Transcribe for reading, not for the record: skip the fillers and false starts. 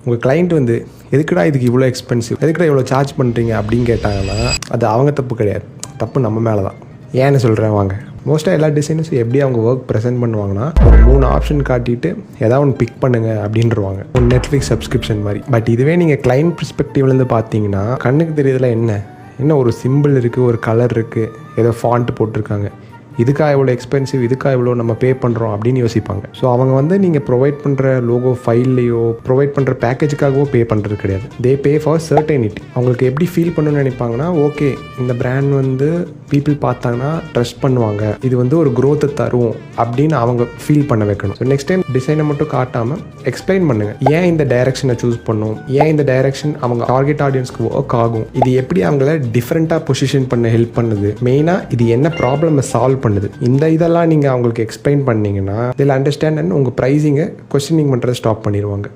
உங்கள் கிளைண்ட் வந்து எதுக்குடா இதுக்கு இவ்வளோ எக்ஸ்பென்சிவ், எதுக்குடா இவ்வளோ சார்ஜ் பண்ணுறீங்க அப்படின்னு கேட்டாங்கன்னா அது அவங்க தப்பு கிடையாது, தப்பு நம்ம மேலே தான். ஏன்னு சொல்கிறேன் வாங்க. மோஸ்ட்டாக எல்லா டிசைனர்ஸும் எப்படி அவங்க ஒர்க் ப்ரெசென்ட் பண்ணுவாங்கன்னா, ஒரு 3 ஆப்ஷன் காட்டிட்டு ஏதாவது ஒன்று பிக் பண்ணுங்க அப்படின்றவாங்க, ஒரு நெட்ஃப்ளிக்ஸ் சப்ஸ்கிரிப்ஷன் மாதிரி. பட் இதுவே நீங்கள் கிளைண்ட் பெர்ஸ்பெக்டிவ்லேருந்து பார்த்தீங்கன்னா கண்ணுக்கு தெரியறதுல என்ன ஒரு சிம்பிள் இருக்குது, ஒரு கலர் இருக்குது, ஏதோ ஃபாண்ட் போட்டிருக்காங்க, இதுக்காக இவ்வளோ எக்ஸ்பென்சிவ், இதுக்காக இவ்வளோ நம்ம பே பண்ணுறோம் அப்படின்னு யோசிப்பாங்க. ஸோ அவங்க வந்து நீங்கள் ப்ரொவைட் பண்ணுற லோகோ ஃபைல்லையோ ப்ரொவைட் பண்ணுற பேக்கேஜுக்காகவோ பே பண்ணுறது கிடையாது. தே பே ஃபார் சர்டனிட்டி. அவங்களுக்கு எப்படி ஃபீல் பண்ணணும்னு நினைப்பாங்கன்னா, ஓகே இந்த பிராண்ட் வந்து பீப்புள் பார்த்தாங்கன்னா ட்ரஸ்ட் பண்ணுவாங்க, இது வந்து ஒரு க்ரோத்தை தரும் அப்படின்னு அவங்க ஃபீல் பண்ண வைக்கணும். ஸோ நெக்ஸ்ட் டைம் டிசைனை மட்டும் காட்டாமல் எக்ஸ்பிளைன் பண்ணுங்கள், ஏன் இந்த டைரக்ஷனை சூஸ் பண்ணும், ஏன் இந்த டைரக்ஷன் அவங்க டார்கெட் ஆடியன்ஸ்க்கு ஒர்க் ஆகும், இது எப்படி அவங்கள டிஃப்ரெண்ட்டாக பொசிஷன் பண்ண ஹெல்ப் பண்ணுது, மெயினாக இது என்ன ப்ராப்ளமை சால்வ் பண்ணுது, இந்த இதெல்லாம் நீங்கள் அவங்களுக்கு எக்ஸ்பிளைன் பண்ணீங்கன்னா இதில் அண்டர்ஸ்டாண்ட் உங்கள் ப்ரைஸிங்கை கொஸ்டினிங் பண்ணுறதை ஸ்டாப் பண்ணிடுவாங்க.